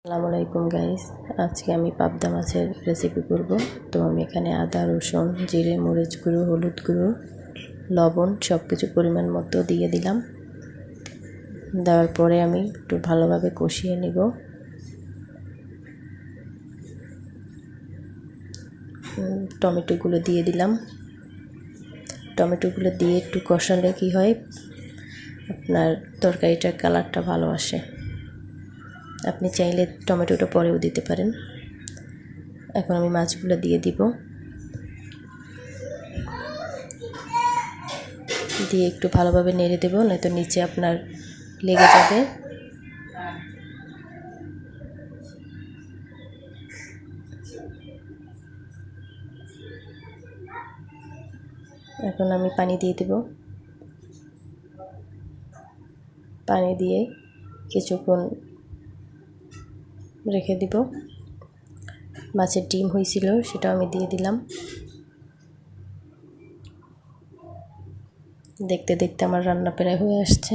আসসালামু আলাইকুম গাইস, আজকে আমি পাবদা মাছের রেসিপি করব। তো আমি এখানে আদা, রসুন, জিরে, মরিচ গুঁড়ো, হলুদ গুঁড়ো, লবণ সব কিছু পরিমাণ মতো দিয়ে দিলাম। দেওয়ার পরে আমি একটু ভালোভাবে কষিয়ে নিব। টমেটোগুলো দিয়ে দিলাম। টমেটোগুলো দিয়ে একটু কষালে কি হয়, আপনার তরকারিটার কালারটা ভালো আসে। আপনি চাইলে টমেটোটা পরেও দিতে পারেন। এখন আমি মাছগুলো দিয়ে দিব, দিয়ে একটু ভালোভাবে নেড়ে দেব, নয়তো নিচে আপনার লেগে যাবে। এখন আমি পানি দিয়ে দেব। পানি দিয়ে কিছুক্ষণ রেখে দিব। মাছের ডিম হয়েছিল, সেটাও আমি দিয়ে দিলাম। দেখতে দেখতে আমার রান্না প্রায় হয়ে আসছে।